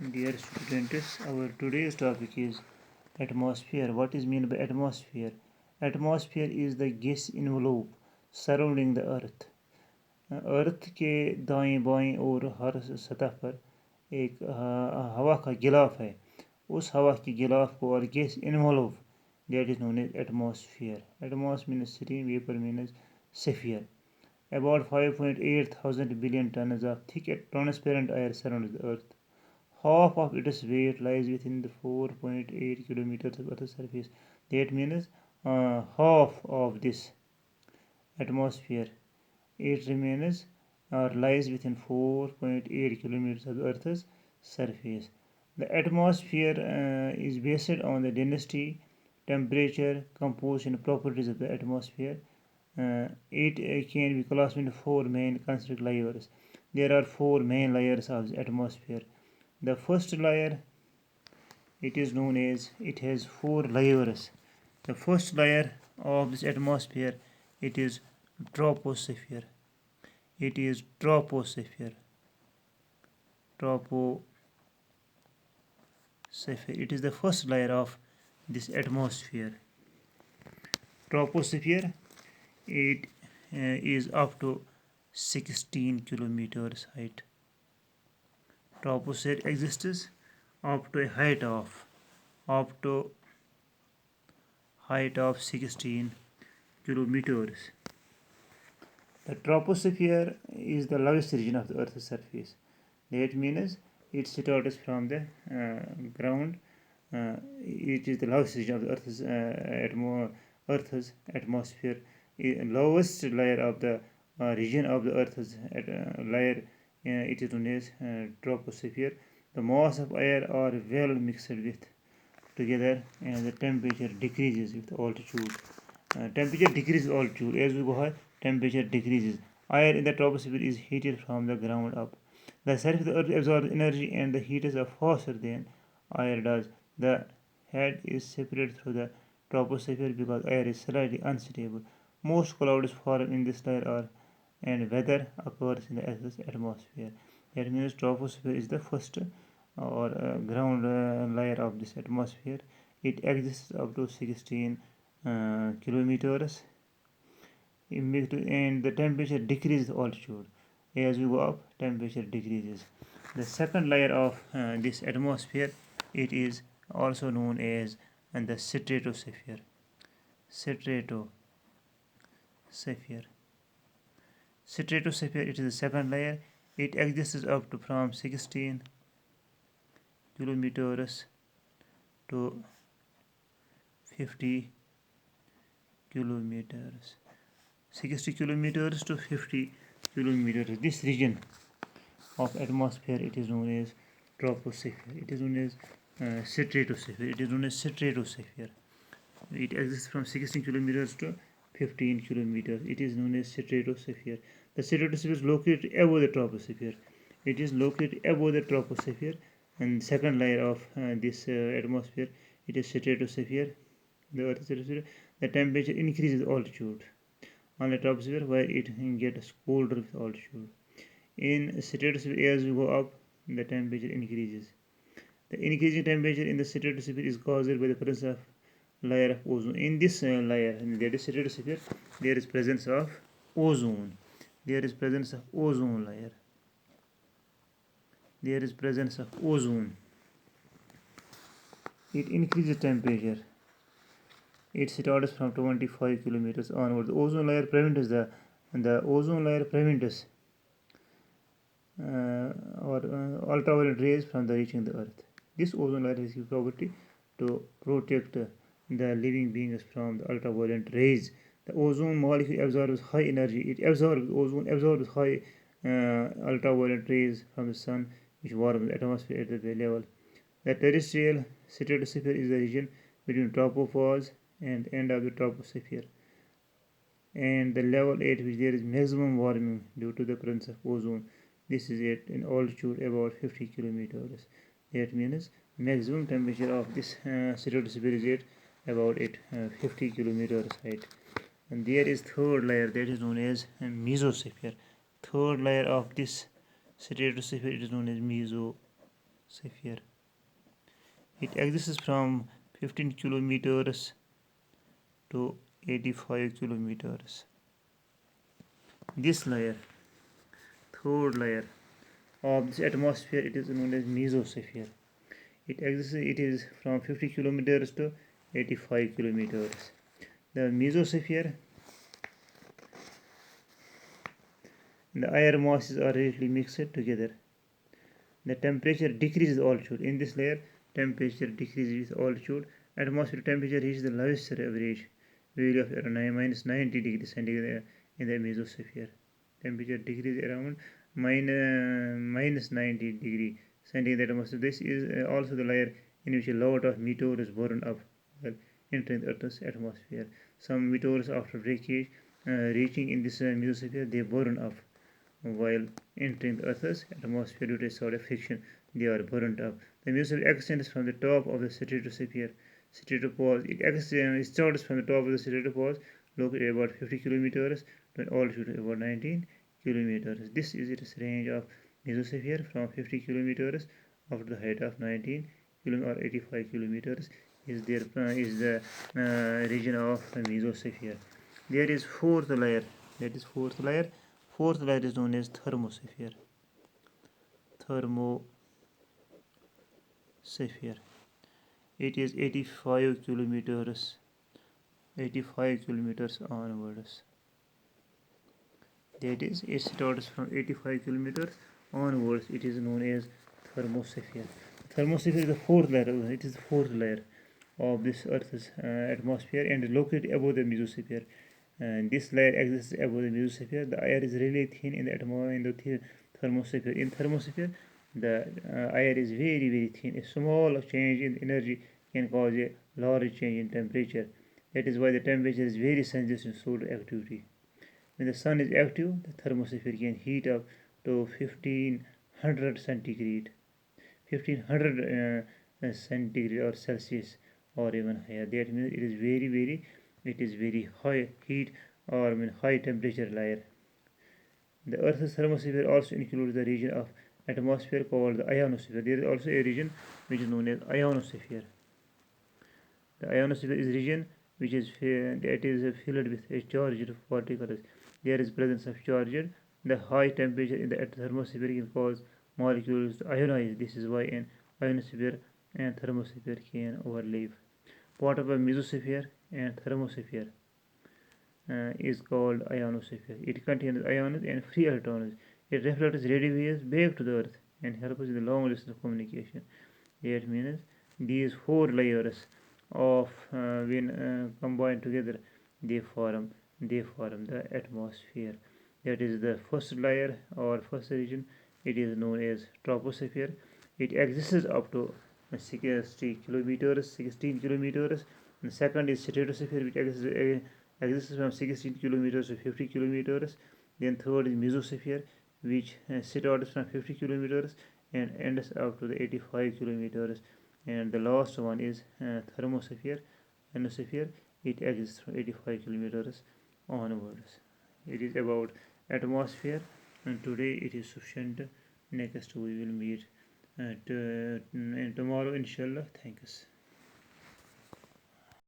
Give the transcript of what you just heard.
Dear students, our today's topic is atmosphere. What is meant by atmosphere? Atmosphere is the gas envelope surrounding the earth. अर्थ के दाएं बाएं और हर सतह पर एक हवा का गिलाफ है. उस हवा के गिलाफ को और gas envelope, that is known as atmosphere. Atmos means stream, vapor means sphere. About 5.8 thousand billion tons of thick transparent air surrounds the earth. Half of its weight lies within the 4.8 kilometers of Earth's surface. That means half of this atmosphere, it remains or lies within 4.8 kilometers of the Earth's surface. The atmosphere is based on the density, temperature, composition properties of the atmosphere. It can be classified into four main concentric layers. There are four main layers of the atmosphere. The first layer, it is known as, it has four layers. The first layer of this atmosphere, it is troposphere. It is troposphere. Troposphere. It is the first layer of this atmosphere. Troposphere, it is up to 16 kilometers height. Troposphere exists up to a height of 16 kilometers. The troposphere is the lowest region of the Earth's surface. That means it starts from the ground. It is the lowest region of the Earth's atmosphere. Lowest layer of the region of the Earth's layer, it is known as troposphere. The mass of air are well mixed with together, and the temperature decreases with altitude. Temperature decreases altitude. As we go high, temperature decreases. Air in the troposphere is heated from the ground up. The surface of the Earth absorbs energy and the heat is faster than air does. The head is separated through the troposphere because air is slightly unstable. Most clouds form in this layer and weather occurs in the Earth's atmosphere. That means troposphere is the first or ground layer of this atmosphere. It exists up to 16 kilometers, and the temperature decreases altitude. As we go up, temperature decreases. The second layer of this atmosphere, it is also known as the stratosphere. Stratosphere. Stratosphere, it is the second layer. It exists up to from 16 kilometers to 50 kilometers. 60 kilometers to 50 kilometers. This region of atmosphere, it is known as troposphere. It is known as stratosphere. It is known as stratosphere. It exists from 16 kilometers to 15 kilometers. It is known as stratosphere. The stratosphere is located above the troposphere. It is located above the troposphere, and second layer of this atmosphere, it is stratosphere. The Earth's stratosphere. The temperature increases altitude on the troposphere, where it gets colder with altitude. In stratosphere, as we go up, the temperature increases. The increasing temperature in the stratosphere is caused by the presence of layer of ozone. In this layer, that is stratosphere, there is presence of ozone. There is presence of ozone layer. There is presence of ozone. It increases temperature. It starts from 25 kilometers onward. The ozone layer prevents ultraviolet rays from reaching the earth. This ozone layer has the property to protect the living beings from the ultraviolet rays. The ozone molecule absorbs high energy. Ozone absorbs high ultraviolet rays from the sun, which warms the atmosphere at the level. The terrestrial stratosphere is the region between tropopause and end of the troposphere, and the level at which there is maximum warming due to the presence of ozone. This is at an altitude about 50 kilometers. That means maximum temperature of this stratosphere is at about 50 kilometers height. And there is third layer, that is known as mesosphere. Third layer of this stratosphere, it is known as mesosphere. sphere. It exists from 15 kilometers to 85 kilometers. This layer, third layer of this atmosphere, it is known as mesosphere. It exists. It is from 50 kilometers to 85 kilometers. The mesosphere, the air masses are relatively mixed together. The temperature decreases altitude. In this layer, temperature decreases with altitude. Atmospheric temperature reaches the lowest average value of around minus 90 degrees centigrade in the mesosphere. Temperature decreases around minus 90 degree centigrade atmosphere. This is also the layer in which a lot of meteors burn up while entering the Earth's atmosphere. Some meteors, after breakage, reaching in this mesosphere, they burn up while entering the Earth's atmosphere due to a sort of friction. They are burnt up. The mesosphere extends from the top of the stratopause. It starts from the top of the stratopause, located about 50 kilometers, to an altitude of about 19 kilometers. This is its range of mesosphere from 50 kilometers up to the height of 19 or 85 kilometers is the region of mesosphere. There is fourth layer. That is fourth layer. Fourth layer is known as thermosphere. Thermosphere. It is 85 kilometers onwards. That is, it starts from 85 kilometers onwards. It is known as thermosphere. Thermosphere is the fourth layer. It is the fourth layer of this Earth's atmosphere and located above the mesosphere. This layer exists above the mesosphere. The air is really thin in the thermosphere. In thermosphere, the air is very, very thin. A small change in energy can cause a large change in temperature. That is why the temperature is very sensitive to solar activity. When the sun is active, the thermosphere can heat up to 1500 centigrade, 1500 centigrade or Celsius, or even higher. That means it is very high heat or high temperature layer. The Earth's thermosphere also includes the region of atmosphere called the ionosphere. There is also a region which is known as ionosphere. The ionosphere is a region which is filled with charged particles. There is presence of charged. The high temperature in the thermosphere can cause molecules to ionize. This is why an ionosphere and thermosphere can overlap. Part of a mesosphere and thermosphere is called ionosphere. It contains ions and free electrons. It reflects radio waves back to the Earth and helps in the long distance communication. That means these four layers of when combined together, they form the atmosphere. That is the first layer or first region. It is known as troposphere. It exists up to 60 kilometers, 16 kilometers. The second is stratosphere, which exists from 16 kilometers to 50 kilometers. Then third is mesosphere, which starts from 50 kilometers and ends up to the 85 kilometers. And the last one is thermosphere. Ionosphere. It exists from 85 kilometers onwards. It is about atmosphere, and today it is sufficient. Next we will meet tomorrow, inshallah. Thanks.